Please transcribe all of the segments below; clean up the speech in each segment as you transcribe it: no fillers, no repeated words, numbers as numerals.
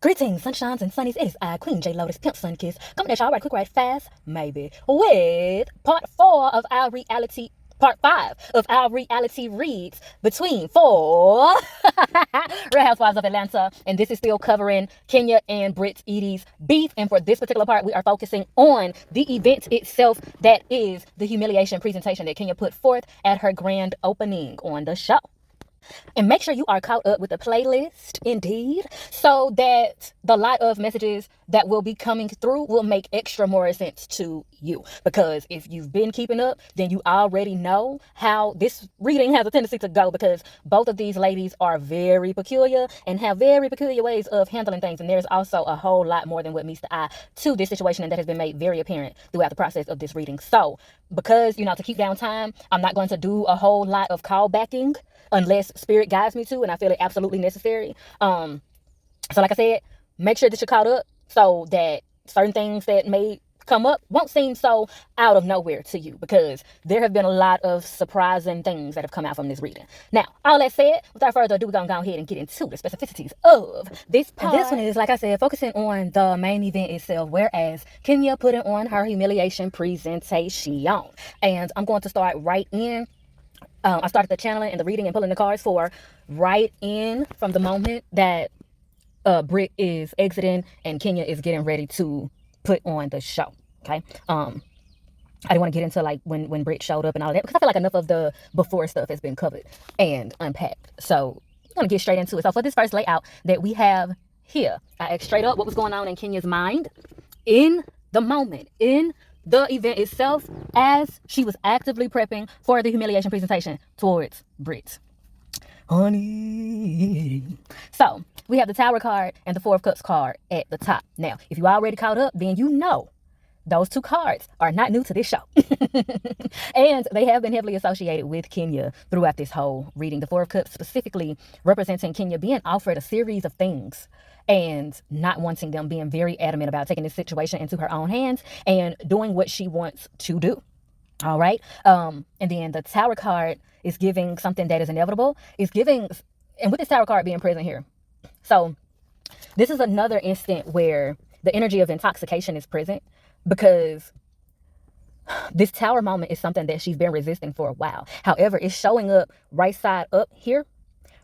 Greetings, sunshines and sunnies. It is I, Queen J Lotus, Pimp Sun Kiss, coming at y'all right quick, right fast, maybe, with part 5 of our reality reads between 4 Real Housewives of Atlanta, and this is still covering Kenya and Britt Edie's beef. And for this particular part, we are focusing on the event itself, that is the humiliation presentation that Kenya put forth at her grand opening on the show. And make sure you are caught up with the playlist, indeed, so that the lot of messages that will be coming through will make extra more sense to you. Because if you've been keeping up, then you already know how this reading has a tendency to go, because both of these ladies are very peculiar and have very peculiar ways of handling things. And there's also a whole lot more than what meets the eye to this situation, and that has been made very apparent throughout the process of this reading. So, because, to keep down time, I'm not going to do a whole lot of callbacking unless spirit guides me to, and I feel it absolutely necessary. So like I said, make sure that you're caught up so that certain things that may come up won't seem so out of nowhere to you, because there have been a lot of surprising things that have come out from this reading. Now, all that said, without further ado, we're going to go ahead and get into the specificities of this part. And this one is, like I said, focusing on the main event itself, whereas Kenya put it on her humiliation presentation. And I'm going to start right in. I started the channeling and the reading and pulling the cards for right in from the moment that Britt is exiting and Kenya is getting ready to put on the show. Okay. I didn't want to get into like when Britt showed up and all that, because I feel like enough of the before stuff has been covered and unpacked. So I'm going to get straight into it. So for this first layout that we have here, I asked straight up what was going on in Kenya's mind in the moment, in the event itself, as she was actively prepping for the humiliation presentation towards Britt. Honey. So we have the Tower card and the Four of Cups card at the top. Now, if you already caught up, then you know those two cards are not new to this show. And they have been heavily associated with Kenya throughout this whole reading. The Four of Cups specifically representing Kenya being offered a series of things and not wanting them, being very adamant about taking this situation into her own hands and doing what she wants to do. All right. And then the Tower card is giving something that is inevitable. It's giving, and with this Tower card being present here. So this is another instant where the energy of intoxication is present, because this Tower moment is something that she's been resisting for a while. However, it's showing up right side up here,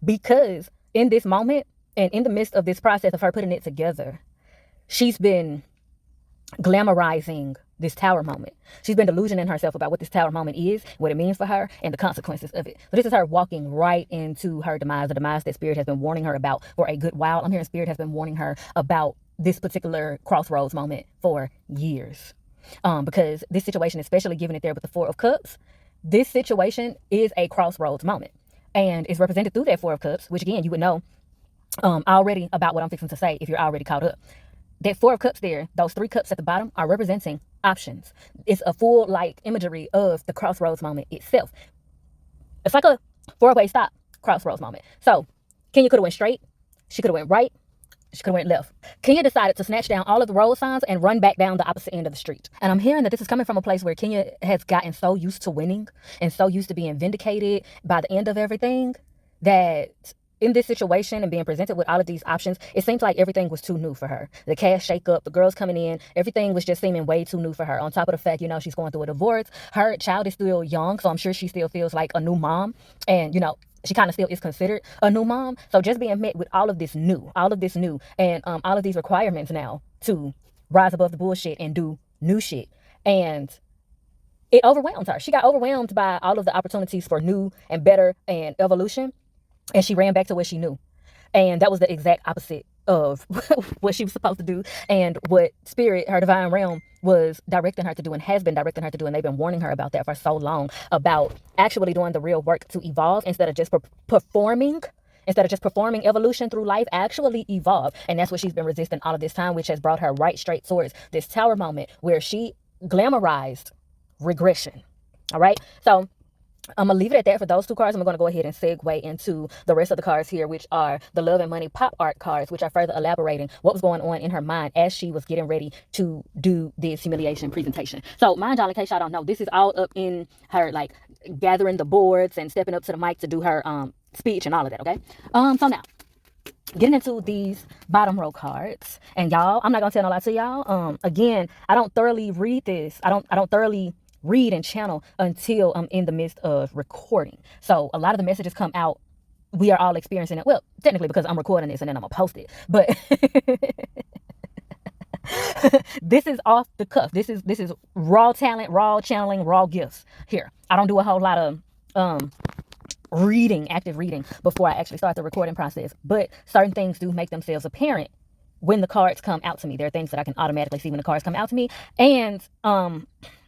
because in this moment and in the midst of this process of her putting it together, she's been glamorizing this Tower moment. She's been delusioning herself about what this Tower moment is, what it means for her, and the consequences of it. So this is her walking right into her demise, the demise that Spirit has been warning her about for a good while. I'm hearing Spirit has been warning her about this particular crossroads moment for years. Because this situation, especially given it there with the Four of Cups, this situation is a crossroads moment. And it's represented through that Four of Cups, which again, you would know already about what I'm fixing to say if you're already caught up. That Four of Cups there, those 3 cups at the bottom, are representing options. It's a full imagery of the crossroads moment itself. It's like a 4-way stop crossroads moment. So Kenya could have went straight. She could have went right. She could have went left. Kenya decided to snatch down all of the road signs and run back down the opposite end of the street. And I'm hearing that this is coming from a place where Kenya has gotten so used to winning and so used to being vindicated by the end of everything, that in this situation and being presented with all of these options, it seems like everything was too new for her. The cash shake-up, the girls coming in, everything was just seeming way too new for her. On top of the fact, she's going through a divorce. Her child is still young, so I'm sure she still feels like a new mom. And, she kind of still is considered a new mom. So just being met with all of this new, and all of these requirements now to rise above the bullshit and do new shit. And it overwhelmed her. She got overwhelmed by all of the opportunities for new and better and evolution. And she ran back to what she knew. And that was the exact opposite of what she was supposed to do, and what Spirit, her divine realm, was directing her to do and has been directing her to do. And they've been warning her about that for so long, about actually doing the real work to evolve instead of just performing evolution through life. Actually evolve. And that's what she's been resisting all of this time, which has brought her right straight towards this Tower moment where she glamorized regression. All right. So I'm going to leave it at that for those 2 cards. I'm going to go ahead and segue into the rest of the cards here, which are the Love and Money Pop Art cards, which are further elaborating what was going on in her mind as she was getting ready to do this humiliation presentation. So mind y'all, in case y'all don't know, this is all up in her, gathering the boards and stepping up to the mic to do her speech and all of that, okay? So now, getting into these bottom row cards, and y'all, I'm not gonna tell no lie to y'all. Again, I don't thoroughly read this. I don't thoroughly read and channel until I'm in the midst of recording. So a lot of the messages come out. We are all experiencing it. Well, technically, because I'm recording this and then I'm gonna post it. But this is off the cuff. This is raw talent, raw channeling, raw gifts. Here, I don't do a whole lot of active reading before I actually start the recording process. But certain things do make themselves apparent when the cards come out to me. There are things that I can automatically see when the cards come out to me. And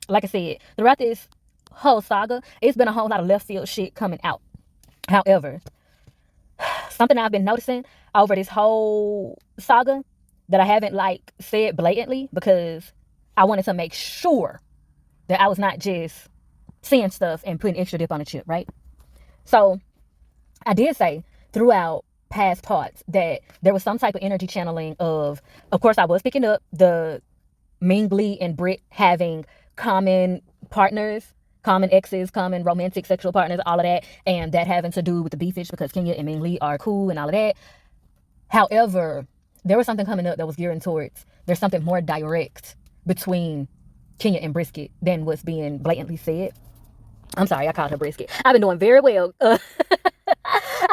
like I said, throughout this whole saga, it's been a whole lot of left field shit coming out. However, something I've been noticing over this whole saga that I haven't said blatantly, because I wanted to make sure that I was not just seeing stuff and putting extra dip on the chip, right? So I did say throughout past parts that there was some type of energy channeling of course, I was picking up the Ming Lee and Britt having common partners, common exes, common romantic sexual partners, all of that, and that having to do with the beefage because Kenya and Ming Lee are cool and all of that. However, there was something coming up that was gearing towards, there's something more direct between Kenya and Brisket than what's being blatantly said. I'm sorry, I called her Brisket. I've been doing very well. I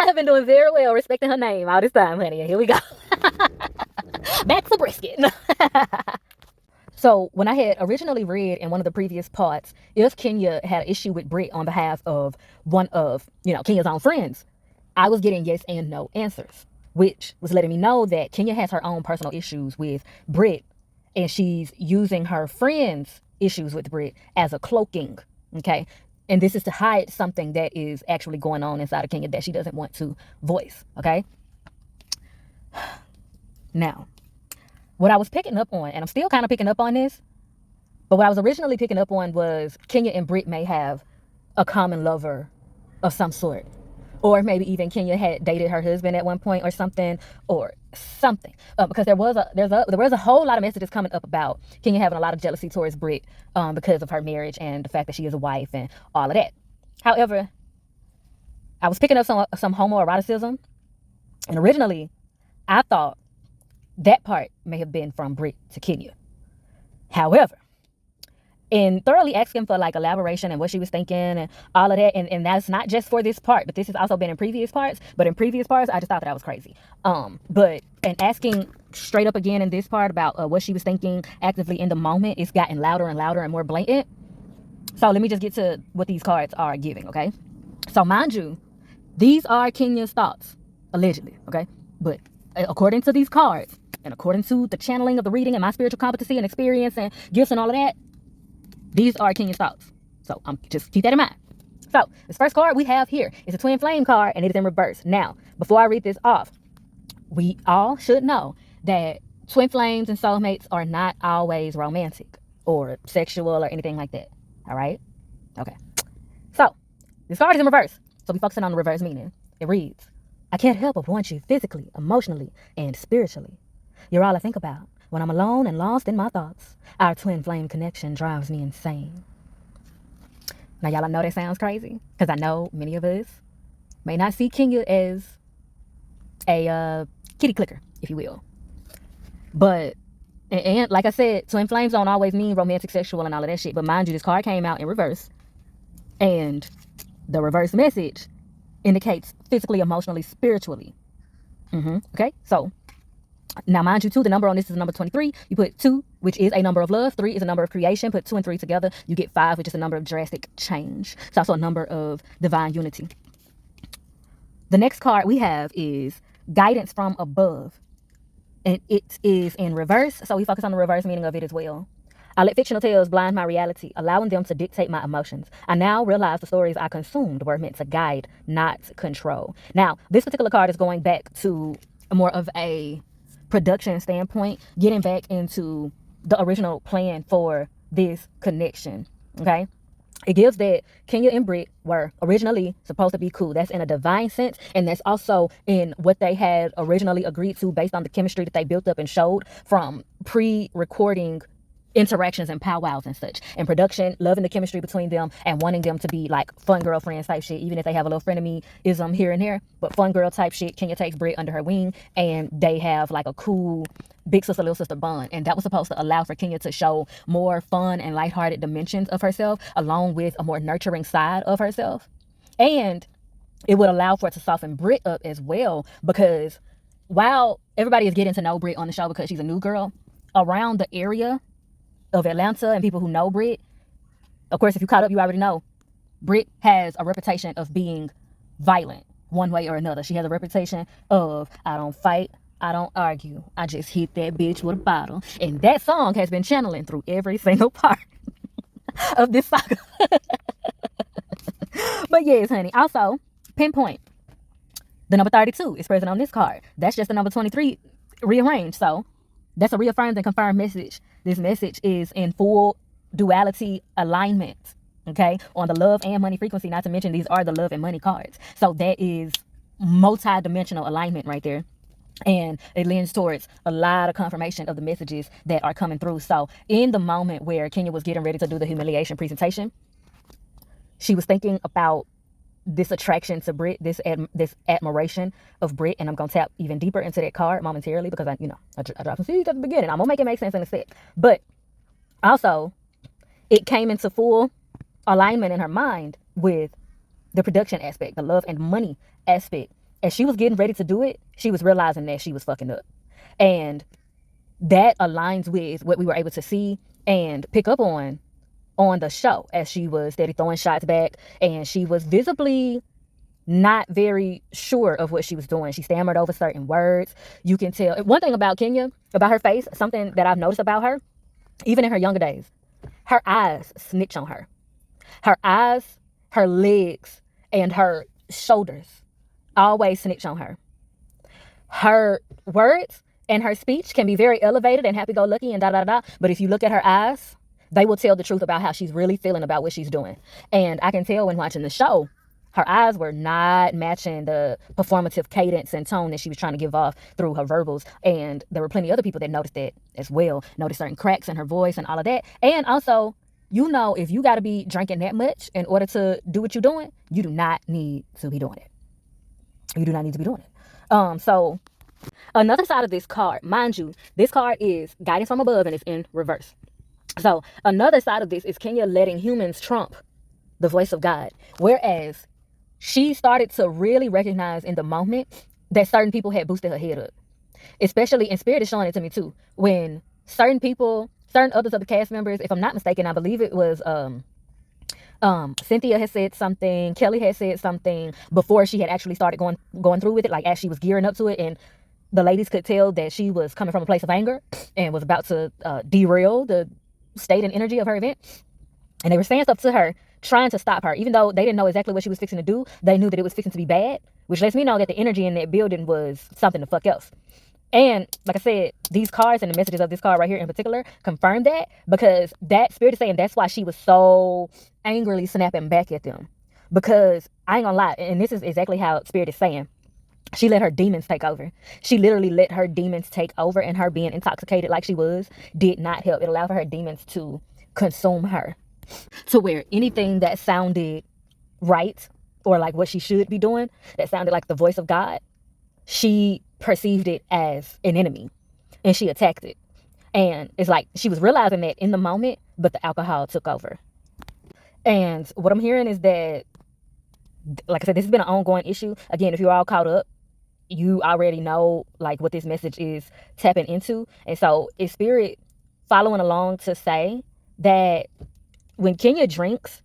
have been doing very well respecting her name all this time, honey. And here we go. Back to Brisket. So when I had originally read in one of the previous parts, if Kenya had an issue with Britt on behalf of one of, Kenya's own friends, I was getting yes and no answers, which was letting me know that Kenya has her own personal issues with Britt, and she's using her friends' issues with Britt as a cloaking, okay? And this is to hide something that is actually going on inside of Kenya that she doesn't want to voice, okay? Now, what I was picking up on, and I'm still kind of picking up on this, but what I was originally picking up on was Kenya and Britt may have a common lover of some sort. Or maybe even Kenya had dated her husband at one point or something. Because there was a whole lot of messages coming up about Kenya having a lot of jealousy towards Britt because of her marriage and the fact that she is a wife and all of that. However, I was picking up some homoeroticism, and originally I thought that part may have been from Britt to Kenya. However, in thoroughly asking for elaboration and what she was thinking and all of that, and that's not just for this part, but this has also been in previous parts. But in previous parts, I just thought that I was crazy. But asking straight up again in this part about what she was thinking actively in the moment, it's gotten louder and louder and more blatant. So let me just get to what these cards are giving, okay? So mind you, these are Kenya's thoughts, allegedly, okay? But according to these cards, and according to the channeling of the reading and my spiritual competency and experience and gifts and all of that, these are Kenya's thoughts. So just keep that in mind. So this first card we have here is a twin flame card, and it is in reverse. Now, before I read this off, we all should know that twin flames and soulmates are not always romantic or sexual or anything like that. All right? Okay. So this card is in reverse. So we're focusing on the reverse meaning. It reads, I can't help but want you physically, emotionally, and spiritually. You're all I think about. When I'm alone and lost in my thoughts, our twin flame connection drives me insane. Now, y'all, I know that sounds crazy, because I know many of us may not see Kenya as a kitty clicker, if you will. But, and like I said, twin flames don't always mean romantic, sexual, and all of that shit. But mind you, this card came out in reverse, and the reverse message indicates physically, emotionally, spiritually. Okay, so now, mind you, too, the number on this is number 23. You put 2, which is a number of love. 3 is a number of creation. Put 2 and 3 together, you get 5, which is a number of drastic change. It's also a number of divine unity. The next card we have is guidance from above, and it is in reverse. So we focus on the reverse meaning of it as well. I let fictional tales blind my reality, allowing them to dictate my emotions. I now realize the stories I consumed were meant to guide, not control. Now, this particular card is going back to more of a production standpoint, getting back into the original plan for this connection, okay? It gives that Kenya and Britt were originally supposed to be cool. That's in a divine sense, and that's also in what they had originally agreed to based on the chemistry that they built up and showed from pre-recording interactions and powwows and such. And production, loving the chemistry between them and wanting them to be like fun girlfriends type shit, even if they have a little frenemy-ism here and there. But fun girl type shit. Kenya takes Britt under her wing and they have like a cool big sister, little sister bond. And that was supposed to allow for Kenya to show more fun and lighthearted dimensions of herself, along with a more nurturing side of herself. And it would allow for it to soften Britt up as well, because while everybody is getting to know Britt on the show because she's a new girl, around the area of Atlanta and people who know Britt, of course, if you caught up, you already know Britt has a reputation of being violent one way or another. She has a reputation of, I don't fight, I don't argue, I just hit that bitch with a bottle. And that song has been channeling through every single part of this saga. But yes, honey. Also, pinpoint. The number 32 is present on this card. That's just the number 23 rearranged. So that's a reaffirmed and confirmed message. This message is in full duality alignment, okay, on the love and money frequency. Not to mention these are the love and money cards. So that is multi-dimensional alignment right there. And it leans towards a lot of confirmation of the messages that are coming through. So in the moment where Kenya was getting ready to do the humiliation presentation, she was thinking about this attraction to Britt, this admiration of Britt, and I'm gonna tap even deeper into that card momentarily because I dropped some seeds at the beginning. I'm gonna make it make sense in a sec. But also, it came into full alignment in her mind with the production aspect, the love and money aspect. As she was getting ready to do it, she was realizing that she was fucking up, and that aligns with what we were able to see and pick up on the show as she was steady throwing shots back, and she was visibly not very sure of what she was doing. She stammered over certain words. You can tell. One thing about Kenya, about her face, something that I've noticed about her, even in her younger days, her eyes snitch on her. Her eyes, her legs, and her shoulders always snitch on her. Her words and her speech can be very elevated and happy-go-lucky and da-da-da, but if you look at her eyes, they will tell the truth about how she's really feeling about what she's doing. And I can tell when watching the show, her eyes were not matching the performative cadence and tone that she was trying to give off through her verbals. And there were plenty of other people that noticed that as well, noticed certain cracks in her voice and all of that. And also, if you got to be drinking that much in order to do what you're doing, you do not need to be doing it. You do not need to be doing it. So another side of this card, mind you, this card is guidance from above and it's in reverse. So another side of this is Kenya letting humans trump the voice of God. Whereas she started to really recognize in the moment that certain people had boosted her head up. Especially, and Spirit is showing it to me too, when certain others of the cast members, if I'm not mistaken, I believe it was Cynthia had said something, Kelly had said something before she had actually started going through with it, like as she was gearing up to it, and the ladies could tell that she was coming from a place of anger and was about to derail the state and energy of her event. And they were saying stuff to her, trying to stop her. Even though they didn't know exactly what she was fixing to do, they knew that it was fixing to be bad, which lets me know that the energy in that building was something the fuck else. And like I said, these cards and the messages of this card right here in particular confirm that, because that Spirit is saying that's why she was so angrily snapping back at them. Because I ain't gonna lie, and this is exactly how Spirit is saying, she let her demons take over. She literally let her demons take over, and her being intoxicated like she was did not help. It allowed for her demons to consume her, to where anything that sounded right or like what she should be doing, that sounded like the voice of God, she perceived it as an enemy and she attacked it. And it's like she was realizing that in the moment, but the alcohol took over. And what I'm hearing is that, like I said, this has been an ongoing issue. Again, if you're all caught up, you already know like what this message is tapping into. And so is Spirit following along to say that when Kenya drinks,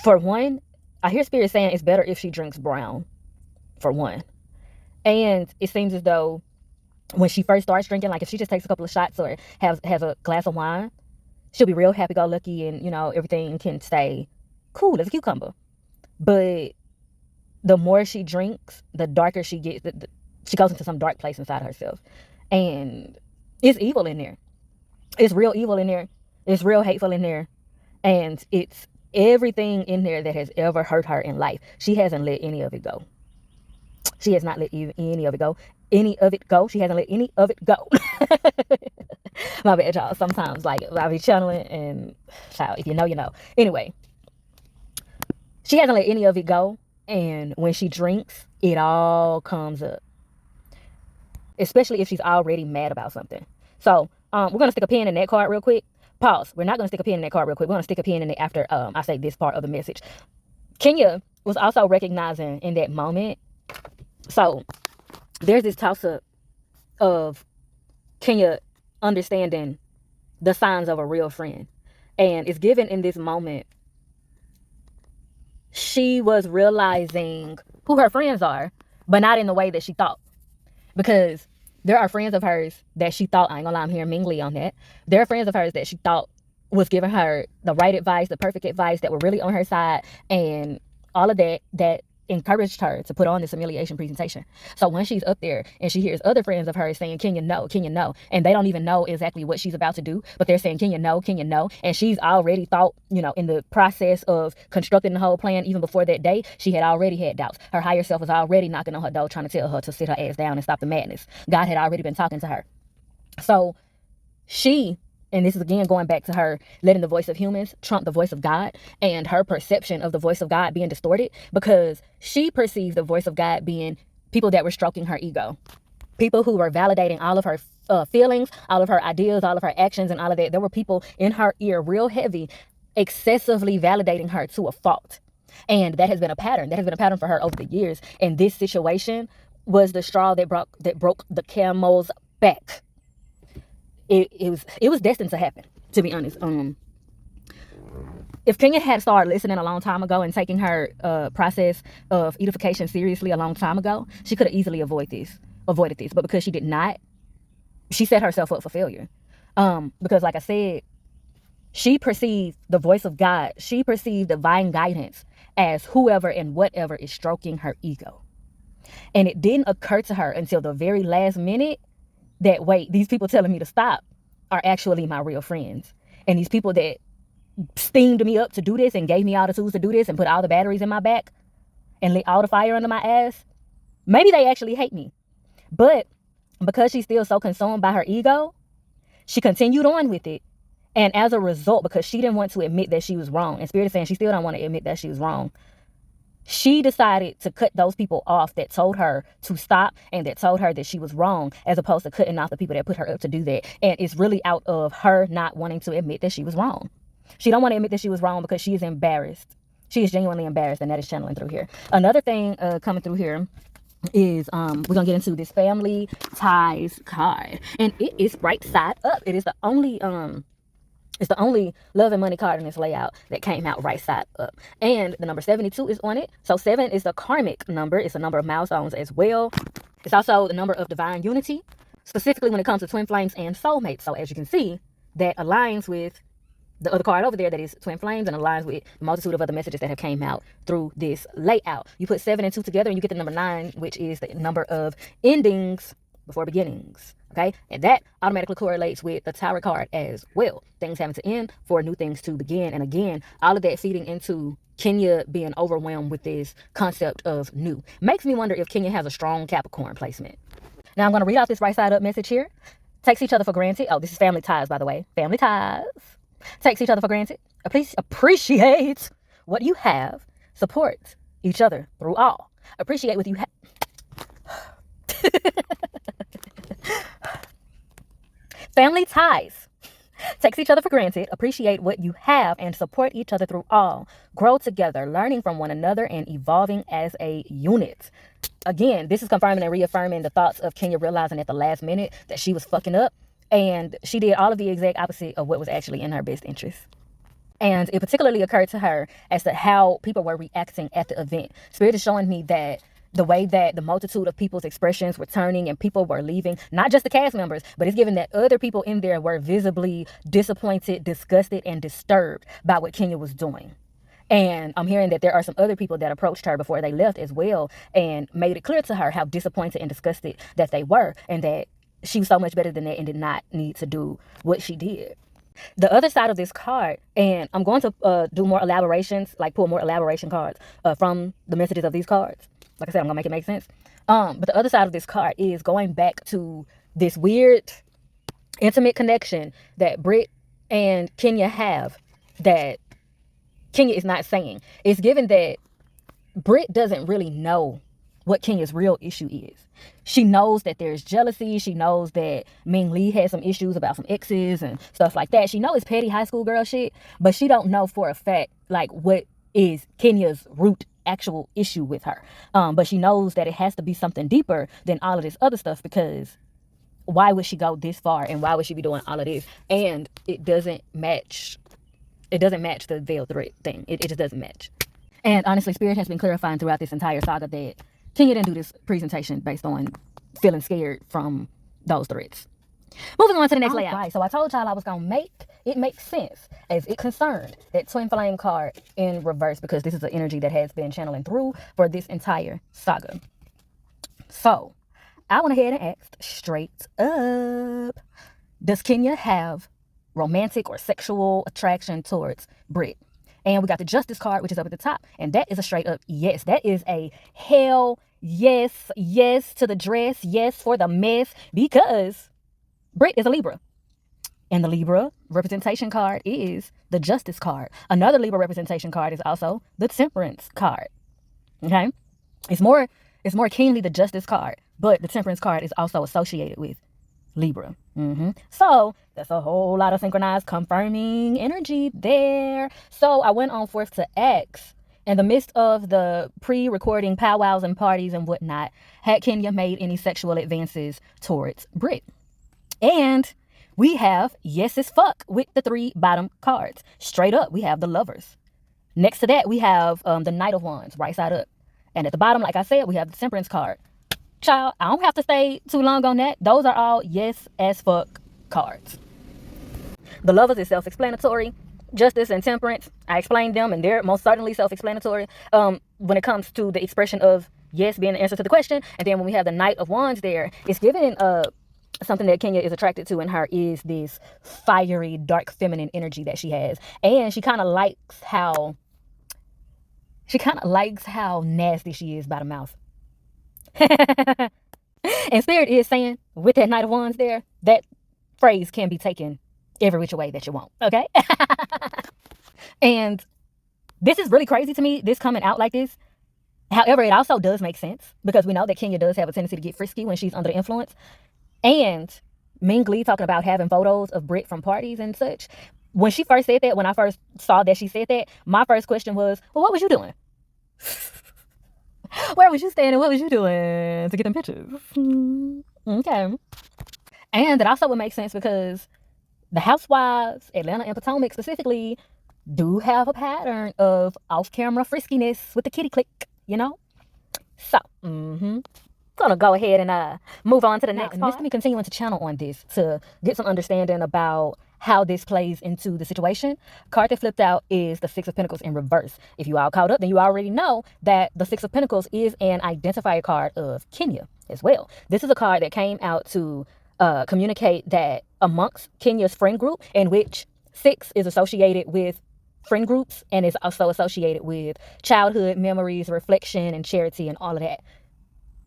for one, I hear Spirit saying it's better if she drinks brown, for one. And it seems as though when she first starts drinking, like if she just takes a couple of shots or has a glass of wine, she'll be real happy-go-lucky and, everything can stay cool as a cucumber. But the more she drinks, the darker she gets. She goes into some dark place inside herself. And it's evil in there. It's real evil in there. It's real hateful in there. And it's everything in there that has ever hurt her in life. She hasn't let any of it go. She has not let any of it go. She hasn't let any of it go. My bad, y'all. Sometimes, like, I'll be channeling and, child, if you know, you know. Anyway, she hasn't let any of it go. And when she drinks, it all comes up. Especially if she's already mad about something. So, we're going to stick a pin in that card real quick. Pause. We're not going to stick a pin in that card real quick. We're going to stick a pin in it after I say this part of the message. Kenya was also recognizing in that moment. So, there's this toss-up of Kenya understanding the signs of a real friend. And it's given in this moment. She was realizing who her friends are, but not in the way that she thought. Because there are friends of hers that she thought, I ain't gonna lie, I'm hearing mingly on that. There are friends of hers that she thought was giving her the right advice, the perfect advice, that were really on her side, and all of that encouraged her to put on this humiliation presentation. So when she's up there and she hears other friends of hers saying, can you know, and they don't even know exactly what she's about to do, but they're saying, can you know, and she's already thought, you know, in the process of constructing the whole plan, even before that day, she had already had doubts. Her higher self was already knocking on her door, trying to tell her to sit her ass down and stop the madness. God had already been talking to her. So she, and this is again going back to her letting the voice of humans trump the voice of God, and her perception of the voice of God being distorted, because she perceived the voice of God being people that were stroking her ego, people who were validating all of her feelings, all of her ideas, all of her actions, and all of that. There were people in her ear real heavy, excessively validating her to a fault. And that has been a pattern. That has been a pattern for her over the years. And this situation was the straw that broke the camel's back. It was destined to happen, to be honest. If Kenya had started listening a long time ago and taking her process of edification seriously a long time ago, she could have easily avoided this. But because she did not, she set herself up for failure. Because like I said, she perceived the voice of God, she perceived divine guidance as whoever and whatever is stroking her ego. And it didn't occur to her until the very last minute that, wait, these people telling me to stop are actually my real friends. And these people that steamed me up to do this and gave me all the tools to do this and put all the batteries in my back and lit all the fire under my ass, maybe they actually hate me. But because she's still so consumed by her ego, she continued on with it. And as a result, because she didn't want to admit that she was wrong, and Spirit is saying she still don't want to admit that she was wrong, she decided to cut those people off that told her to stop and that told her that she was wrong, as opposed to cutting off the people that put her up to do that. And it's really out of her not wanting to admit that she was wrong. She don't want to admit that she was wrong because she is embarrassed. She is genuinely embarrassed, and that is channeling through here. Another thing coming through here is we're gonna get into this family ties card, and it is right side up. It is the only it's the only love and money card in this layout that came out right side up. And the number 72 is on it. So 7 is the karmic number. It's a number of milestones as well. It's also the number of divine unity, specifically when it comes to twin flames and soulmates. So as you can see, that aligns with the other card over there that is twin flames, and aligns with the multitude of other messages that have came out through this layout. You put 7 and 2 together and you get the number 9, which is the number of endings before beginnings. Okay, and that automatically correlates with the Tower card as well. Things having to end for new things to begin. And again, all of that feeding into Kenya being overwhelmed with this concept of new. Makes me wonder if Kenya has a strong Capricorn placement. Now I'm going to read out this right side up message here. Takes each other for granted. Oh, this is family ties, by the way. Family ties. Takes each other for granted. Appreciate what you have. Support each other through all. Appreciate what you have. Family ties. Takes each other for granted, appreciate what you have, and support each other through all. Grow together, learning from one another and evolving as a unit. Again, this is confirming and reaffirming the thoughts of Kenya realizing at the last minute that she was fucking up, and she did all of the exact opposite of what was actually in her best interest. And it particularly occurred to her as to how people were reacting at the event. Spirit is showing me that the way that the multitude of people's expressions were turning and people were leaving, not just the cast members, but it's given that other people in there were visibly disappointed, disgusted, and disturbed by what Kenya was doing. And I'm hearing that there are some other people that approached her before they left as well and made it clear to her how disappointed and disgusted that they were, and that she was so much better than that and did not need to do what she did. The other side of this card, and I'm going to do more elaborations, like pull more elaboration cards from the messages of these cards. Like I said, I'm going to make it make sense. But the other side of this card is going back to this weird intimate connection that Britt and Kenya have that Kenya is not saying. It's given that Britt doesn't really know what Kenya's real issue is. She knows that there's jealousy. She knows that Ming Lee had some issues about some exes and stuff like that. She knows it's petty high school girl shit, but she don't know for a fact like what is Kenya's root actual issue with her. But she knows that it has to be something deeper than all of this other stuff, because why would she go this far and why would she be doing all of this? And it doesn't match. It doesn't match the veil thread thing. It just doesn't match. And honestly, Spirit has been clarifying throughout this entire saga that Kenya didn't do this presentation based on feeling scared from those threats. Moving on to the next layout. Right, so I told y'all I was going to make it make sense as it concerned that twin flame card in reverse, because this is an energy that has been channeling through for this entire saga. So I went ahead and asked straight up, does Kenya have romantic or sexual attraction towards Britt? And we got the Justice card, which is up at the top. And that is a straight up yes. That is a hell yes. Yes to the dress. Yes for the mess. Because Britt is a Libra. And the Libra representation card is the Justice card. Another Libra representation card is also the Temperance card. Okay? It's more keenly the Justice card. But the Temperance card is also associated with Libra. So that's a whole lot of synchronized confirming energy there. So I went on forth to ask, in the midst of the pre-recording powwows and parties and whatnot, had Kenya made any sexual advances towards Britt? And we have yes as fuck with the 3 bottom cards. Straight up, we have the Lovers. Next to that, we have the Knight of Wands, right side up. And at the bottom, like I said, we have the Temperance card. Child, I don't have to stay too long on that. Those are all yes as fuck cards. The Lovers is self-explanatory. Justice and Temperance, I explained them, and they're most certainly self-explanatory when it comes to the expression of yes being the answer to the question. And then when we have the Knight of Wands there, it's given something that Kenya is attracted to in her is this fiery, dark, feminine energy that she has. And she kind of likes how nasty she is by the mouth. And Spirit is saying, with that Knight of Wands there, that phrase can be taken every which way that you want, okay? And this is really crazy to me, this coming out like this. However, it also does make sense, because we know that Kenya does have a tendency to get frisky when she's under the influence. And Ming Lee talking about having photos of Britt from parties and such. When she first said that, when I first saw that she said that, my first question was, well, what was you doing? Where was you standing? What was you doing to get them pictures? Okay. And that also would make sense because the Housewives, Atlanta and Potomac specifically, do have a pattern of off-camera friskiness with the kitty click, you know? So, gonna go ahead and move on to the next part. This me continuing to channel on this to get some understanding about how this plays into the situation. Card that flipped out is the 6 of Pentacles in reverse. If you all caught up, then you already know that the 6 of Pentacles is an identifier card of Kenya as well. This is a card that came out to communicate that amongst Kenya's friend group, in which 6 is associated with friend groups and is also associated with childhood memories, reflection, and charity and all of that.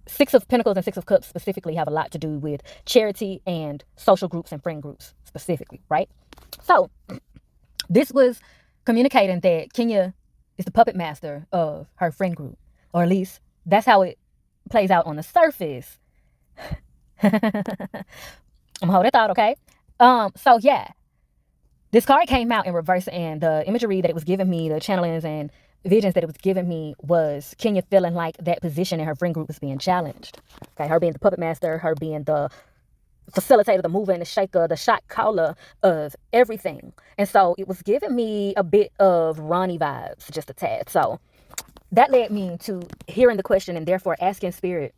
6 of Pentacles and 6 of Cups specifically have a lot to do with charity and social groups and friend groups specifically, right? So this was communicating that Kenya is the puppet master of her friend group, or at least that's how it plays out on the surface. I'm gonna hold that thought, okay? So yeah, this card came out in reverse, and the imagery that it was giving me, the channelings and visions that it was giving me, was Kenya feeling like that position in her friend group was being challenged. Okay, her being the puppet master, her being the facilitator, the mover and the shaker, the shot caller of everything. And so it was giving me a bit of Ronnie vibes, just a tad. So that led me to hearing the question and therefore asking Spirit,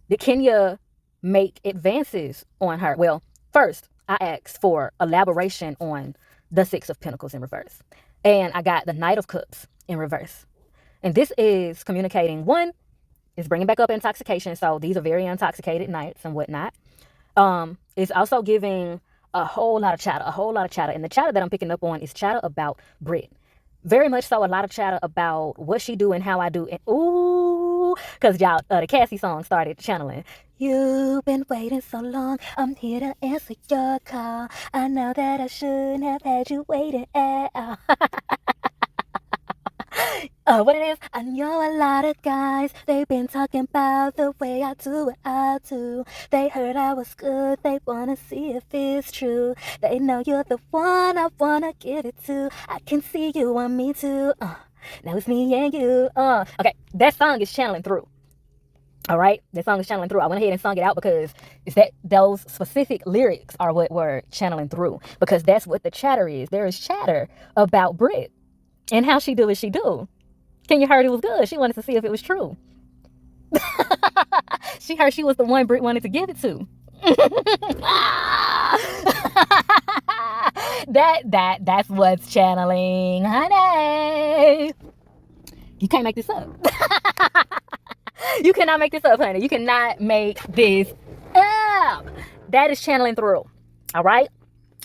did Kenya make advances on her? Well, first I asked for elaboration on the 6 of Pentacles in reverse. And I got the Knight of Cups in reverse. And this is communicating, one, is bringing back up intoxication. So these are very intoxicated nights and whatnot. It's also giving a whole lot of chatter. And the chatter that I'm picking up on is chatter about Britt. Very much so, a lot of chatter about what she do and how I do. And ooh, because y'all, the Cassie song started channeling. You've been waiting so long, I'm here to answer your call. I know that I shouldn't have had you waiting at all. What it is, I know a lot of guys, they've been talking about the way I do what I do. They heard I was good, they wanna see if it's true. They know you're the one I wanna give it to. I can see you want me to. Now it's me and you. Okay, that song is channeling through. All right, that song is channeling through. I went ahead and sung it out because it's that those specific lyrics are what we're channeling through, because that's what the chatter is. There is chatter about Brit and how she do what she do. Kenya heard it was good. She wanted to see if it was true. She heard she was the one Brit wanted to give it to. That's what's channeling, honey. You can't make this up. You cannot make this up, honey. You cannot make this up. That is channeling through. All right.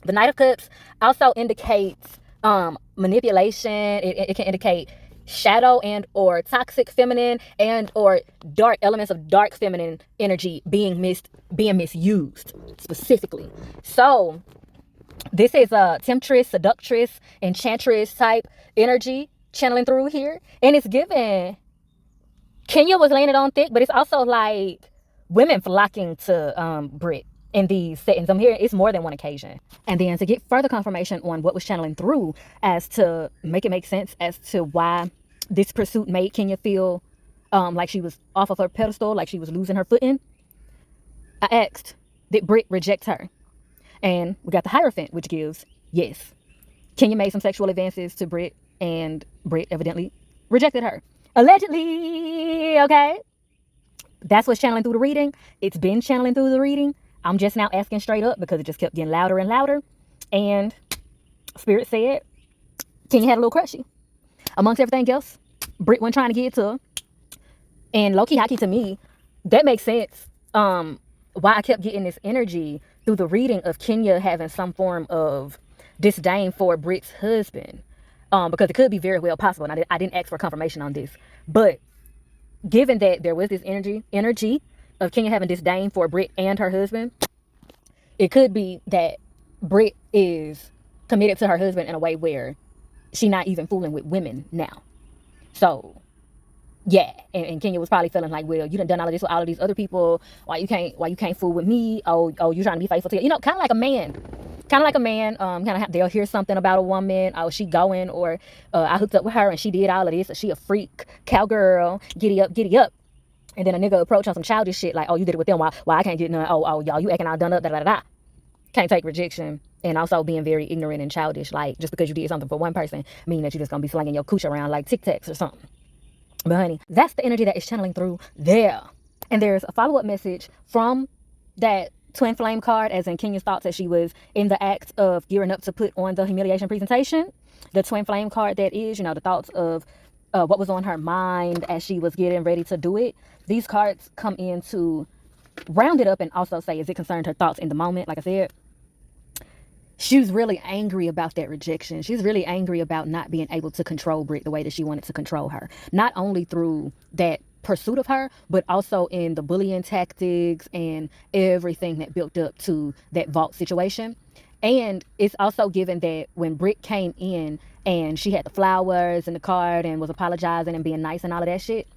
The Knight of Cups also indicates manipulation. It can indicate shadow and or toxic feminine and or dark elements of dark feminine energy being misused specifically. So this is a temptress, seductress, enchantress type energy channeling through here, and it's given. Kenya was laying it on thick, but it's also like women flocking to Brit in these settings. I'm hearing it's more than one occasion. And then to get further confirmation on what was channeling through, as to make it make sense as to why this pursuit made Kenya feel like she was off of her pedestal, like she was losing her footing, I asked, did Brit reject her? And we got the Hierophant, which gives yes. Kenya made some sexual advances to Brit, and Brit evidently rejected her. Allegedly, okay? That's what's channeling through the reading. It's been channeling through the reading. I'm just now asking straight up because it just kept getting louder and louder. And Spirit said Kenya had a little crushy. Amongst everything else, Brit wasn't trying to get it to her. And low-key, high-key to me, that makes sense. Why I kept getting this energy through the reading of Kenya having some form of disdain for Brit's husband. Because it could be very well possible. And I didn't ask for confirmation on this. But given that there was this energy of Kenya having disdain for Brit and her husband, it could be that Brit is committed to her husband in a way where she's not even fooling with women now. So, yeah. And Kenya was probably feeling like, well, you done all of this with all of these other people. Why you can't fool with me? Oh, you trying to be faithful to you? Kind of like a man. They'll hear something about a woman. Oh, she going, or I hooked up with her and she did all of this. Or she a freak, cowgirl, giddy up. And then a nigga approach on some childish shit like, oh, you did it with them. Why I can't get none? Oh, y'all, you acting all done up, da. Can't take rejection. And also being very ignorant and childish. Like, just because you did something for one person, mean that you're just going to be slinging your cooch around like Tic Tacs or something. But honey, that's the energy that is channeling through there. And there's a follow-up message from that twin flame card, as in Kenya's thoughts as she was in the act of gearing up to put on the humiliation presentation. The twin flame card that is, the thoughts of what was on her mind as she was getting ready to do it. These cards come in to round it up and also say, is it concerned her thoughts in the moment? Like I said, she was really angry about that rejection. She's really angry about not being able to control Brit the way that she wanted to control her. Not only through that pursuit of her, but also in the bullying tactics and everything that built up to that vault situation. And it's also given that when Brit came in and she had the flowers and the card and was apologizing and being nice and all of that shit,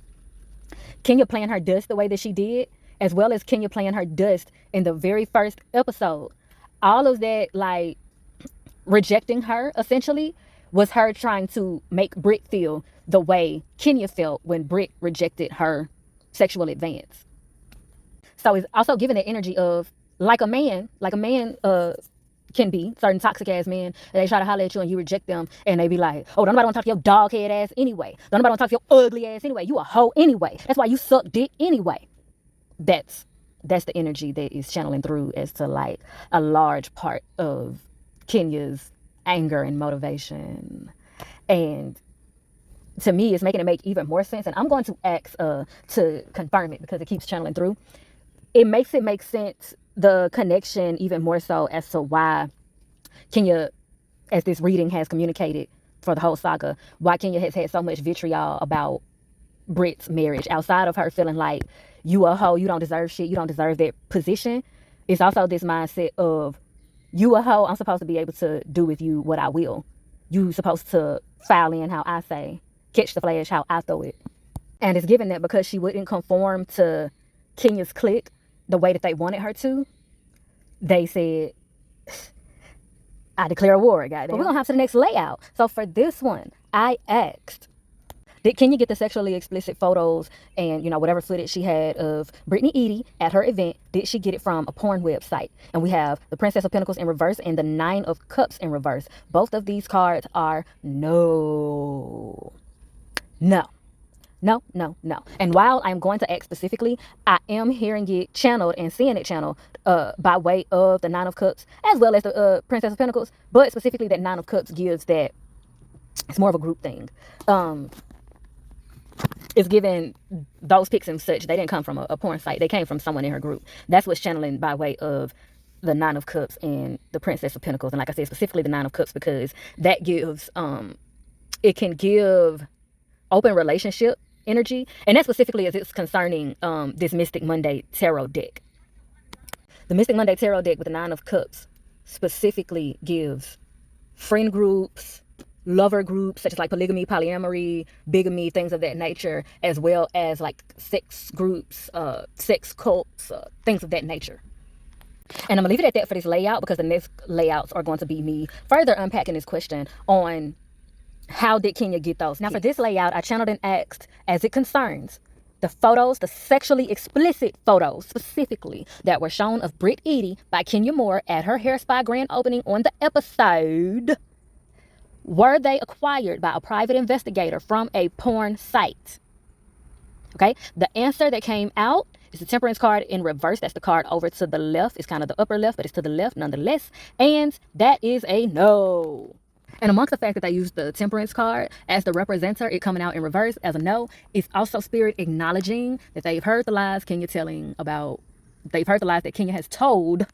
Kenya playing her dust the way that she did, as well as Kenya playing her dust in the very first episode, all of that, like, rejecting her essentially was her trying to make Brit feel the way Kenya felt when Brit rejected her sexual advance. So it's also giving the energy of like a man can be, certain toxic ass men, they try to holler at you and you reject them and they be like, oh, don't nobody want to talk to your dog head ass anyway. Don't nobody want to talk to your ugly ass anyway. You a hoe anyway. That's why you suck dick anyway. That's the energy that is channeling through as to like a large part of Kenya's anger and motivation. And to me, it's making it make even more sense. And I'm going to ask to confirm it because it keeps channeling through. It makes it make sense, the connection, even more so as to why Kenya, as this reading has communicated for the whole saga, why Kenya has had so much vitriol about Brit's marriage, outside of her feeling like, you a hoe, you don't deserve shit, you don't deserve that position. It's also this mindset of, you a hoe, I'm supposed to be able to do with you what I will. You supposed to foul in how I say, catch the flash how I throw it. And it's given that because she wouldn't conform to Kenya's clique the way that they wanted her to, they said, I declare war, goddamn. But we're going to hop to the next layout. So for this one, I asked, did Kenya get the sexually explicit photos and, you know, whatever footage she had of Brittany Edie at her event, did she get it from a porn website? And we have the Princess of Pentacles in reverse and the Nine of Cups in reverse. Both of these cards are no. No. No, no, no. And while I'm going to act specifically, I am hearing it channeled and seeing it channeled by way of the Nine of Cups as well as the Princess of Pentacles. But specifically that Nine of Cups gives that, it's more of a group thing. It's given those pics and such, they didn't come from a porn site. They came from someone in her group. That's what's channeling by way of the Nine of Cups and the Princess of Pentacles. And like I said, specifically the Nine of Cups, because that gives, it can give open relationship energy, and that specifically as it's concerning this Mystic Monday Tarot deck. The Mystic Monday Tarot deck with the Nine of Cups specifically gives friend groups, lover groups, such as like polygamy, polyamory, bigamy, things of that nature, as well as like sex groups, sex cults, things of that nature. And I'm gonna leave it at that for this layout, because the next layouts are going to be me further unpacking this question on how did Kenya get those? Now for this layout, I channeled and asked, as it concerns the photos, the sexually explicit photos specifically that were shown of Britt Edie by Kenya Moore at her hair spa grand opening on the episode, were they acquired by a private investigator from a porn site? Okay, the answer that came out is the Temperance card in reverse. That's the card over to the left. It's kind of the upper left, but it's to the left nonetheless. And that is a no. And amongst the fact that they used the Temperance card as the representer, it coming out in reverse as a no, it's also Spirit acknowledging that they've heard the lies Kenya they've heard the lies that Kenya has told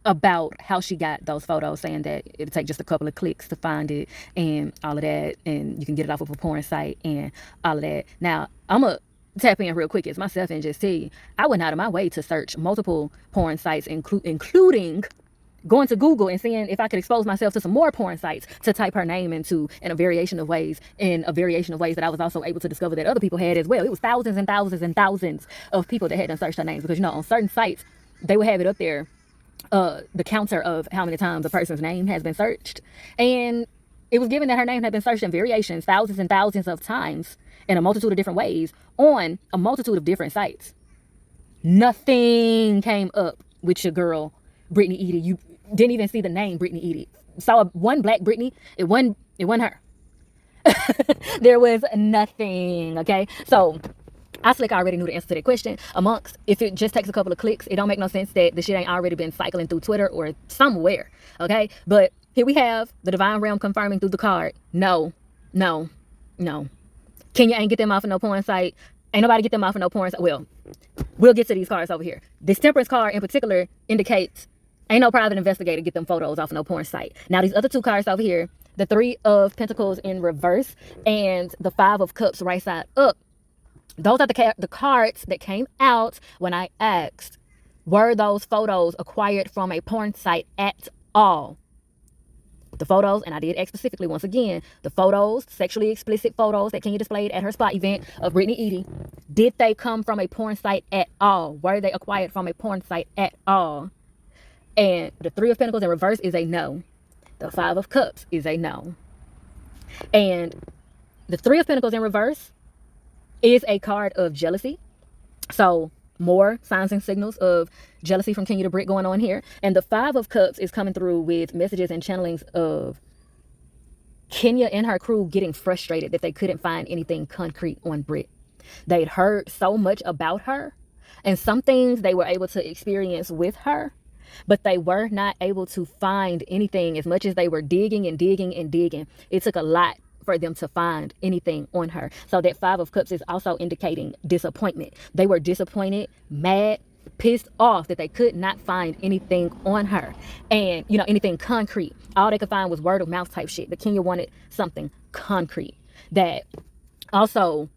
about how she got those photos, saying that it'll take just a couple of clicks to find it and all of that, and you can get it off of a porn site and all of that. Now, I'm going to tap in real quick as myself and just tell you, I went out of my way to search multiple porn sites, including going to Google and seeing if I could expose myself to some more porn sites to type her name into in a variation of ways that I was also able to discover that other people had as well. It was thousands and thousands and thousands of people that had done searched her names, because, you know, on certain sites, they would have it up there, the counter of how many times a person's name has been searched. And it was given that her name had been searched in variations, thousands and thousands of times in a multitude of different ways on a multitude of different sites. Nothing came up with your girl, Brittany Edie. You didn't even see the name Brittany Edie. Saw one black Brittany. It wasn't her. There was nothing, okay? So I slick already knew the answer to that question. Amongst, if it just takes a couple of clicks, it don't make no sense that the shit ain't already been cycling through Twitter or somewhere, okay? But here we have the Divine Realm confirming through the card. No, no, no. Kenya ain't get them off of no porn site. Ain't nobody get them off of no porn site. Well, we'll get to these cards over here. This Temperance card in particular indicates ain't no private investigator get them photos off of no porn site. Now, these other two cards over here, the Three of Pentacles in reverse and the Five of Cups right side up, those are the cards that came out when I asked, were those photos acquired from a porn site at all? The photos, and I did ask specifically once again, the photos, sexually explicit photos that Kenya displayed at her spa event of Brittany Edie, did they come from a porn site at all? Were they acquired from a porn site at all? And the Three of Pentacles in reverse is a no. The Five of Cups is a no. And the Three of Pentacles in reverse is a card of jealousy. So more signs and signals of jealousy from Kenya to Britt going on here. And the Five of Cups is coming through with messages and channelings of Kenya and her crew getting frustrated that they couldn't find anything concrete on Britt. They'd heard so much about her and some things they were able to experience with her, but they were not able to find anything. As much as they were digging and digging and digging, it took a lot for them to find anything on her. So that Five of Cups is also indicating disappointment. They were disappointed, mad, pissed off that they could not find anything on her, and, you know, anything concrete. All they could find was word of mouth type shit. But Kenya wanted something concrete that also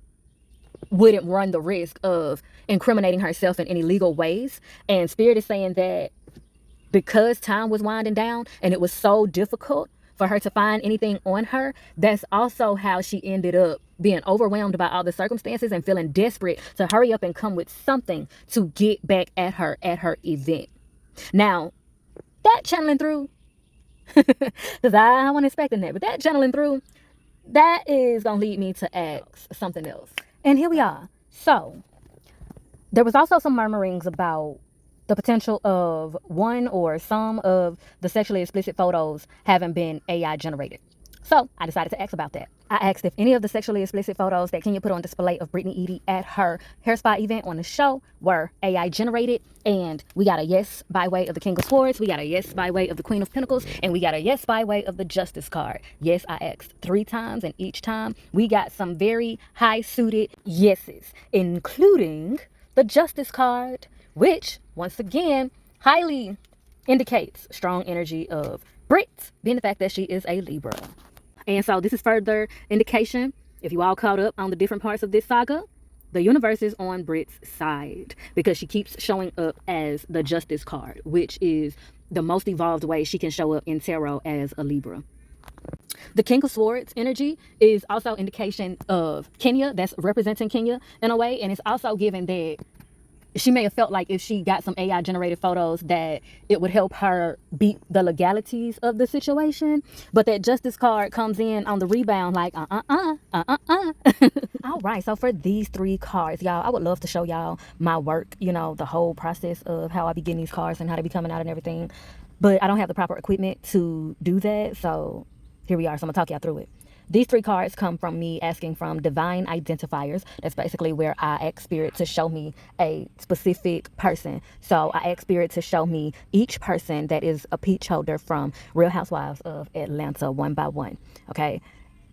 wouldn't run the risk of incriminating herself in any legal ways. And Spirit is saying that because time was winding down and it was so difficult for her to find anything on her, that's also how she ended up being overwhelmed by all the circumstances and feeling desperate to hurry up and come with something to get back at her event. Now, that channeling through, because I wasn't expecting that, but that channeling through, that is going to lead me to ask something else. And here we are. So, there was also some murmurings about the potential of one or some of the sexually explicit photos having been AI generated. So I decided to ask about that. I asked if any of the sexually explicit photos that Kenya put on display of Brittany Edie at her hair spa event on the show were AI generated. And we got a yes by way of the King of Swords, we got a yes by way of the Queen of Pentacles, and we got a yes by way of the Justice card. Yes, I asked 3 times, and each time we got some very high-suited yeses, including the Justice card, which, once again, highly indicates strong energy of Brit, being the fact that she is a Libra. And so this is further indication, if you all caught up on the different parts of this saga, the universe is on Brit's side because she keeps showing up as the Justice card, which is the most evolved way she can show up in tarot as a Libra. The King of Swords energy is also indication of Kenya, that's representing Kenya in a way, and it's also given that she may have felt like if she got some AI generated photos that it would help her beat the legalities of the situation. But that Justice card comes in on the rebound like, All right, so for these 3 cards, y'all, I would love to show y'all my work, you know, the whole process of how I be getting these cards and how they be coming out and everything. But I don't have the proper equipment to do that. So here we are. So I'm gonna talk y'all through it. These 3 cards come from me asking from divine identifiers. That's basically where I ask Spirit to show me a specific person. So I ask Spirit to show me each person that is a peach holder from Real Housewives of Atlanta, one by one. Okay.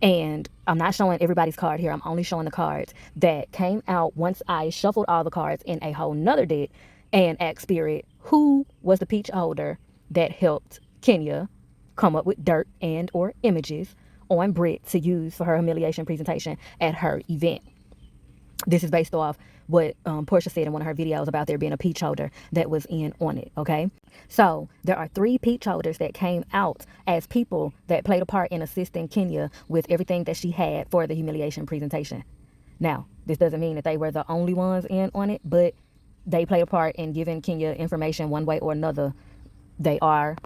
And I'm not showing everybody's card here. I'm only showing the cards that came out once I shuffled all the cards in a whole nother deck and asked Spirit who was the peach holder that helped Kenya come up with dirt and or images on Brit to use for her humiliation presentation at her event. This is based off what Portia said in one of her videos about there being a peach holder that was in on it, okay? So there are 3 peach holders that came out as people that played a part in assisting Kenya with everything that she had for the humiliation presentation. Now, this doesn't mean that they were the only ones in on it, but they played a part in giving Kenya information one way or another. They are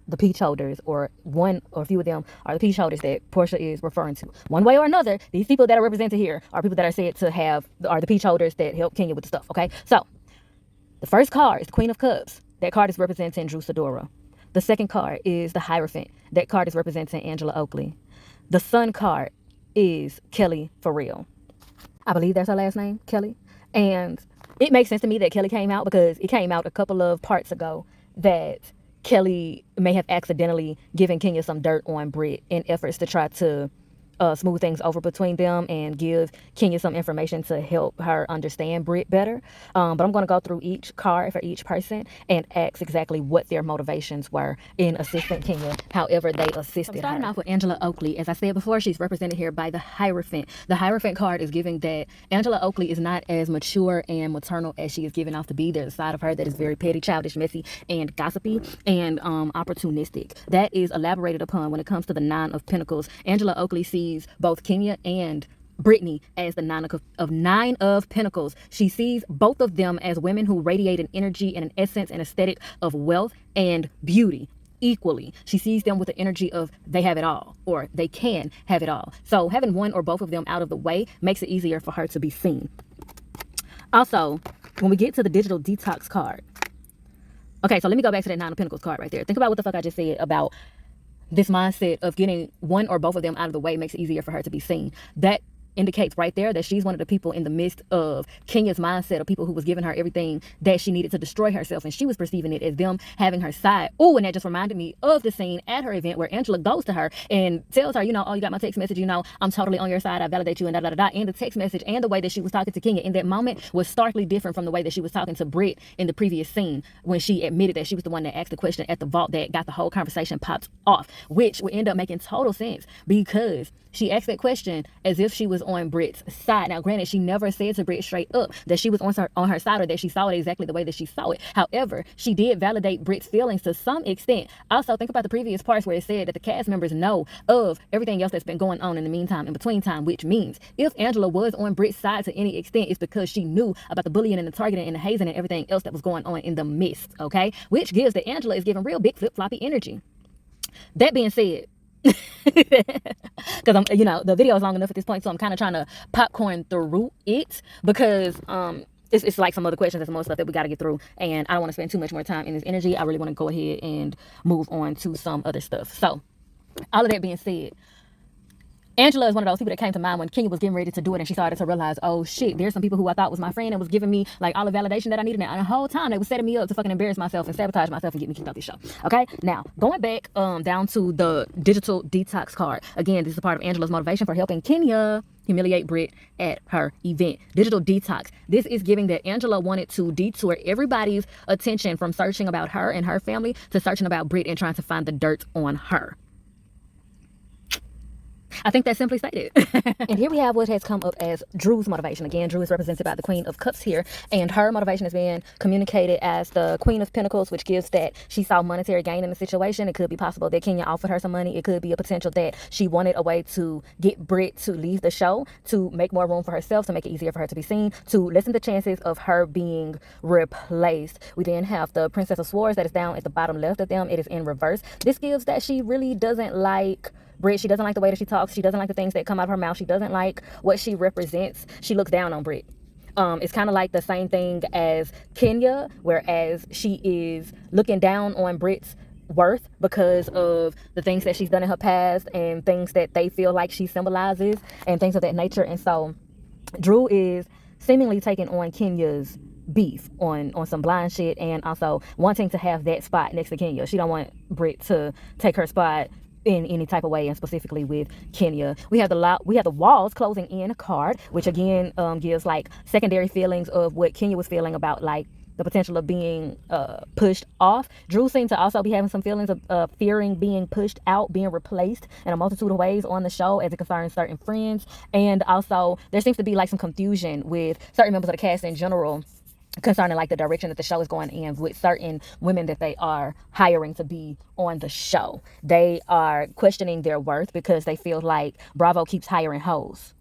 the peach holders, or one or a few of them are the peach holders that Portia is referring to. One way or another, these people that are represented here are people that are said to have, are the peach holders that help Kenya with the stuff, okay? So, the first card is the Queen of Cups. That card is representing Drew Sidora. The second card is the Hierophant. That card is representing Angela Oakley. The Sun card is Kelly for real. I believe that's her last name, Kelly. And it makes sense to me that Kelly came out because it came out a couple of parts ago that Kelly may have accidentally given Kenya some dirt on Brit in efforts to try to smooth things over between them and give Kenya some information to help her understand Brit better. But I'm going to go through each card for each person and ask exactly what their motivations were in assisting Kenya, however they assisted her. Starting off with Angela Oakley. As I said before, she's represented here by the Hierophant. The Hierophant card is giving that Angela Oakley is not as mature and maternal as she is given off to be. There's a side of her that is very petty, childish, messy, and gossipy, and opportunistic. That is elaborated upon when it comes to the 9 of Pentacles. Angela Oakley sees both Kenya and Brittany as the 9 of Pentacles. She sees both of them as women who radiate an energy and an essence and aesthetic of wealth and beauty equally. She sees them with the energy of they have it all, or they can have it all. So having one or both of them out of the way makes it easier for her to be seen. Also, when we get to the digital detox card, okay, so let me go back to that 9 of Pentacles card right there. Think about what the fuck I just said about this mindset of getting one or both of them out of the way makes it easier for her to be seen. That indicates right there that she's one of the people in the midst of Kenya's mindset of people who was giving her everything that she needed to destroy herself, and she was perceiving it as them having her side. Oh, and that just reminded me of the scene at her event where Angela goes to her and tells her, you know, oh, you got my text message, you know, I'm totally on your side, I validate you, and da-da-da-da. And the text message and the way that she was talking to Kenya in that moment was starkly different from the way that she was talking to Britt in the previous scene when she admitted that she was the one that asked the question at the vault that got the whole conversation popped off, which would end up making total sense because she asked that question as if she was on Britt's side. Now, granted, she never said to Britt straight up that she was on her side or that she saw it exactly the way that she saw it. However, she did validate Britt's feelings to some extent. Also, think about the previous parts where it said that the cast members know of everything else that's been going on in the meantime, in between time, which means if Angela was on Britt's side to any extent, it's because she knew about the bullying and the targeting and the hazing and everything else that was going on in the midst, okay? Which gives that Angela is giving real big flip-floppy energy. That being said, because the video is long enough at this point, so I'm kind of trying to popcorn through it because it's like some other questions and some other stuff that we got to get through, and I don't want to spend too much more time in this energy. I really want to go ahead and move on to some other stuff. So all of that being said, Angela is one of those people that came to mind when Kenya was getting ready to do it, and she started to realize, oh shit, there's some people who I thought was my friend and was giving me like all the validation that I needed, and the whole time they were setting me up to fucking embarrass myself and sabotage myself and get me kicked off this show. Okay, now going back down to the digital detox card. Again, this is a part of Angela's motivation for helping Kenya humiliate Britt at her event. Digital detox. This is giving that Angela wanted to detour everybody's attention from searching about her and her family to searching about Britt and trying to find the dirt on her. I think that's simply stated. And here we have what has come up as Drew's motivation. Again, Drew is represented by the Queen of Cups here, and her motivation is being communicated as the Queen of Pentacles, which gives that she saw monetary gain in the situation. It could be possible that Kenya offered her some money. It could be a potential that she wanted a way to get Britt to leave the show, to make more room for herself, to make it easier for her to be seen, to lessen the chances of her being replaced. We then have the Princess of Swords that is down at the bottom left of them. It is in reverse. This gives that she really doesn't like Britt. She doesn't like the way that she talks. She doesn't like the things that come out of her mouth. She doesn't like what she represents. She looks down on Britt. It's kind of like the same thing as Kenya, whereas she is looking down on Britt's worth because of the things that she's done in her past and things that they feel like she symbolizes and things of that nature. And so Drew is seemingly taking on Kenya's beef on some blind shit, and also wanting to have that spot next to Kenya. She don't want Britt to take her spot in any type of way, and specifically with Kenya. We have the walls closing in card, which again gives like secondary feelings of what Kenya was feeling about like the potential of being pushed off. Drew seemed to also be having some feelings of fearing being pushed out, being replaced in a multitude of ways on the show as it concerns certain friends. And also there seems to be like some confusion with certain members of the cast in general concerning like the direction that the show is going in with certain women that they are hiring to be on the show. They are questioning their worth because they feel like Bravo keeps hiring hoes,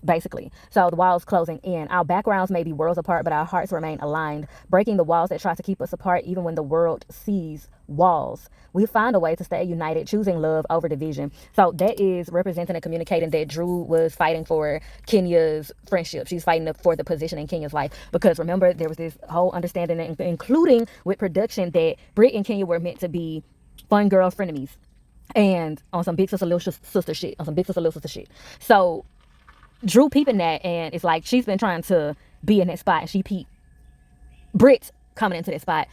basically. So the walls closing in. Our backgrounds may be worlds apart, but our hearts remain aligned, breaking the walls that try to keep us apart even when the world sees walls. We find a way to stay united, choosing love over division. So that is representing and communicating that Drew was fighting for Kenya's friendship. She's fighting for the position in Kenya's life. Because remember, there was this whole understanding, including with production, that Britt and Kenya were meant to be fun girl frenemies. And on some big sister, little sister shit. So Drew peeping that, and it's like she's been trying to be in that spot, and she peeped Britt coming into that spot,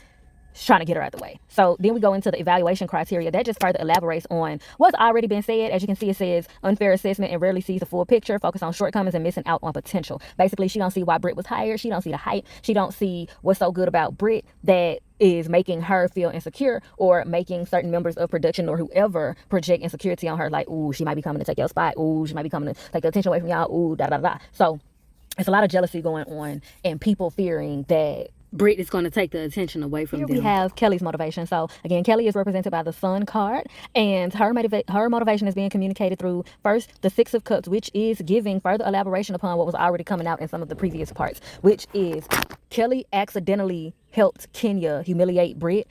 trying to get her out the way. So then we go into the evaluation criteria. That just further elaborates on what's already been said. As you can see, it says unfair assessment and rarely sees the full picture, focus on shortcomings and missing out on potential. Basically, she don't see why Britt was hired. She don't see the hype. She don't see what's so good about Britt that is making her feel insecure, or making certain members of production or whoever project insecurity on her. Like, ooh, she might be coming to take your spot. Ooh, she might be coming to take the attention away from y'all. Ooh, da da da. So it's a lot of jealousy going on and people fearing that Britt is going to take the attention away from them. Here we have Kelly's motivation. So again, Kelly is represented by the Sun card, and her motivation is being communicated through first the Six of Cups, which is giving further elaboration upon what was already coming out in some of the previous parts, which is Kelly accidentally helped Kenya humiliate Britt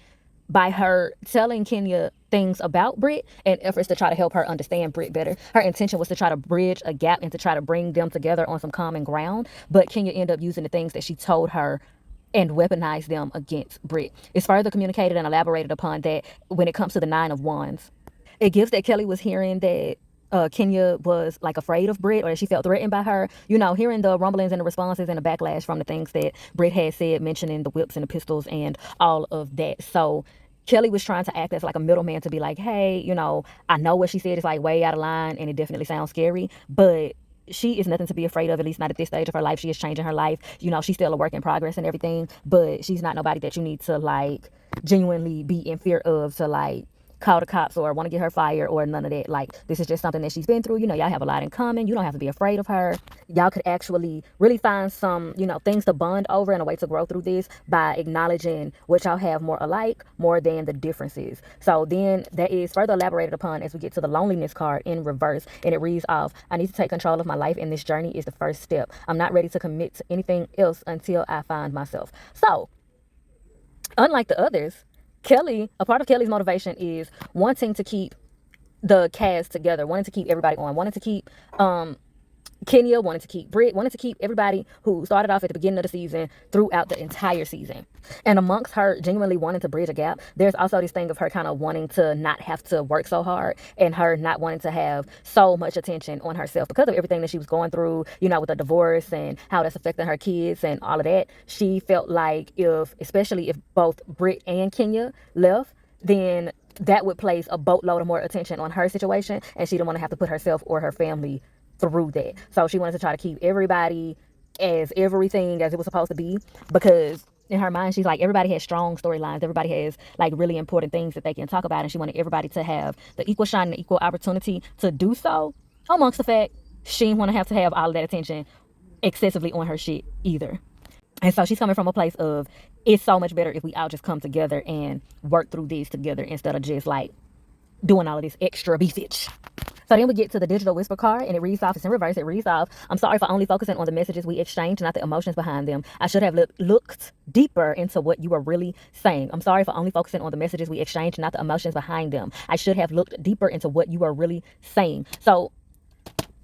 by her telling Kenya things about Britt and efforts to try to help her understand Britt better. Her intention was to try to bridge a gap and to try to bring them together on some common ground, but Kenya ended up using the things that she told her and weaponize them against Britt. It's further communicated and elaborated upon that when it comes to the Nine of Wands. It gives that Kelly was hearing that Kenya was like afraid of Britt, or that she felt threatened by her. You know, hearing the rumblings and the responses and the backlash from the things that Britt had said, mentioning the whips and the pistols and all of that. So Kelly was trying to act as like a middleman to be like, hey, you know, I know what she said is like way out of line and it definitely sounds scary, but she is nothing to be afraid of, at least not at this stage of her life. She is changing her life. You know, she's still a work in progress and everything, but she's not nobody that you need to like genuinely be in fear of to like call the cops or want to get her fired or none of that. Like, this is just something that she's been through. You know, y'all have a lot in common. You don't have to be afraid of her. Y'all could actually really find some, you know, things to bond over and a way to grow through this by acknowledging what y'all have more alike more than the differences. So then that is further elaborated upon as we get to the loneliness card in reverse. And it reads off, I need to take control of my life, and this journey is the first step. I'm not ready to commit to anything else until I find myself. So, unlike the others, Kaale, a part of Kaale's motivation is wanting to keep the cast together, wanting to keep everybody on, wanting to keep Kenya, wanted to keep Britt, wanted to keep everybody who started off at the beginning of the season throughout the entire season. And amongst her genuinely wanting to bridge a gap, there's also this thing of her kind of wanting to not have to work so hard, and her not wanting to have so much attention on herself because of everything that she was going through, you know, with the divorce and how that's affecting her kids and all of that. She felt like especially if both Britt and Kenya left, then that would place a boatload of more attention on her situation, and she didn't want to have to put herself or her family through that. So she wanted to try to keep everybody as everything as it was supposed to be, because in her mind she's like, everybody has strong storylines, everybody has like really important things that they can talk about, and she wanted everybody to have the equal shine and the equal opportunity to do so, amongst the fact she didn't want to have all of that attention excessively on her shit either. And so she's coming from a place of, it's so much better if we all just come together and work through this together instead of just like doing all of this extra beefage. So then we get to the digital whisper card, and it reads off, it's in reverse, it reads off, I'm sorry for only focusing on the messages we exchange, not the emotions behind them. I should have looked deeper into what you were really saying. I'm sorry for only focusing on the messages we exchange, not the emotions behind them. I should have looked deeper into what you were really saying. So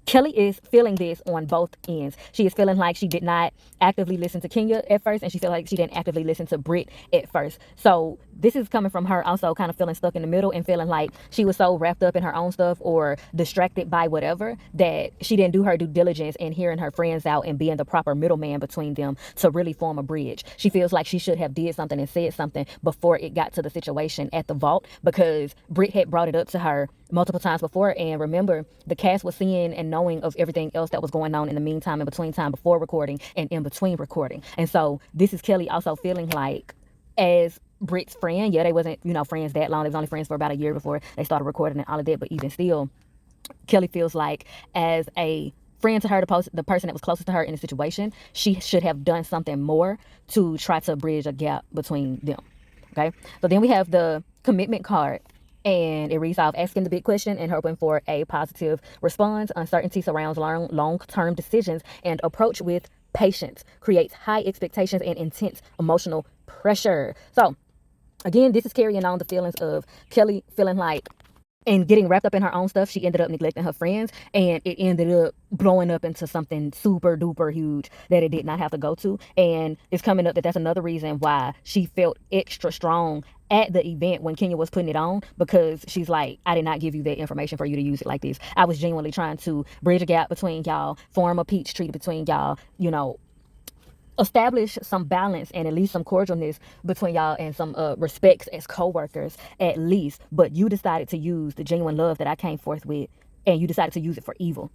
Kaale is feeling this on both ends. She is feeling like she did not actively listen to Kenya at first, and she feels like she didn't actively listen to Britt at first. So this is coming from her also kind of feeling stuck in the middle and feeling like she was so wrapped up in her own stuff or distracted by whatever that she didn't do her due diligence in hearing her friends out and being the proper middleman between them to really form a bridge. She feels like she should have did something and said something before it got to the situation at the vault, because Britt had brought it up to her multiple times before, and remember, the cast was seeing and knowing of everything else that was going on in the meantime, in between time, before recording and in between recording. And so this is Kaale also feeling like, as Britt's friend, yeah, they wasn't, you know, friends that long, they was only friends for about a year before they started recording and all of that, but even still, Kaale feels like as a friend to her, the person that was closest to her in the situation, she should have done something more to try to bridge a gap between them. Okay, so then we have the commitment card, and it reads off, asking the big question and hoping for a positive response. Uncertainty surrounds long-term decisions, and approach with patience creates high expectations and intense emotional pressure. So again, this is carrying on the feelings of Kaale feeling like, and getting wrapped up in her own stuff, she ended up neglecting her friends, and it ended up blowing up into something super duper huge that it did not have to go to. And it's coming up that that's another reason why she felt extra strong at the event when Kenya was putting it on, because she's like, I did not give you that information for you to use it like this. I was genuinely trying to bridge a gap between y'all, form a peace treaty between y'all, you know, establish some balance and at least some cordialness between y'all, and some respects as co-workers at least. But you decided to use the genuine love that I came forth with, and you decided to use it for evil.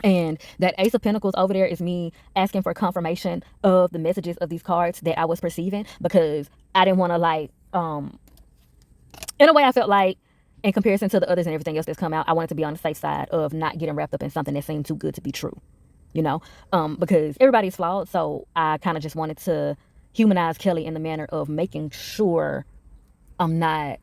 And that Ace of Pentacles over there is me asking for confirmation of the messages of these cards that I was perceiving, because I didn't want to like, in a way I felt like, in comparison to the others and everything else that's come out, I wanted to be on the safe side of not getting wrapped up in something that seemed too good to be true. You know, because everybody's flawed. So I kind of just wanted to humanize Kaale in the manner of making sure I'm not,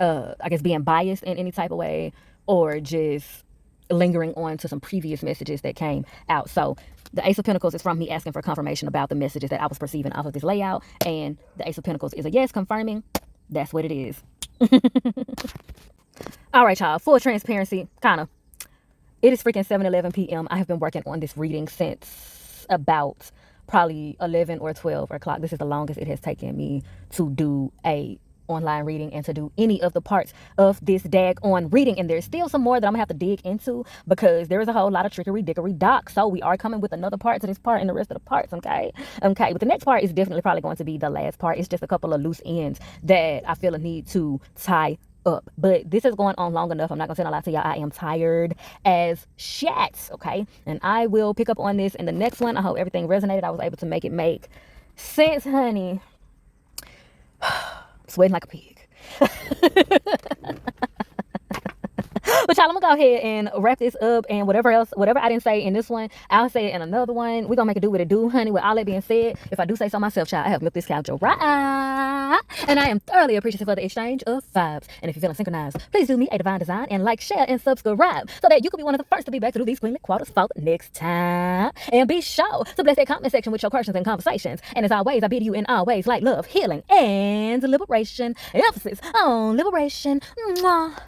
I guess, being biased in any type of way, or just lingering on to some previous messages that came out. So the Ace of Pentacles is from me asking for confirmation about the messages that I was perceiving off of this layout. And the Ace of Pentacles is a yes, confirming that's what it is. All right, y'all, full transparency, kind of. It is freaking 7:11 p.m. I have been working on this reading since about probably 11 or 12 o'clock. This is the longest it has taken me to do a online reading and to do any of the parts of this daggone reading. And there's still some more that I'm gonna have to dig into, because there is a whole lot of trickery dickery doc. So we are coming with another part to this part and the rest of the parts. Okay, but the next part is definitely probably going to be the last part. It's just a couple of loose ends that I feel a need to tie up, but this is going on long enough. I'm not gonna say a lot to y'all. I am tired as shit. Okay, and I will pick up on this in the next one. I hope everything resonated. I was able to make it make sense, honey. Sweating like a pig. Child, I'm gonna go ahead and wrap this up, and whatever I didn't say in this one, I'll say it in another one. We're gonna make it do what it do, honey. With all that being said, if I do say so myself, child, I have milked this couch right, and I am thoroughly appreciative for the exchange of vibes. And if you're feeling synchronized, please do me a divine design and like, share, and subscribe so that you can be one of the first to be back to do these queenly quarters for next time. And be sure to bless that comment section with your questions and conversations. And as always, I bid you in all ways light, love, healing, and liberation. Emphasis on liberation. Mwah.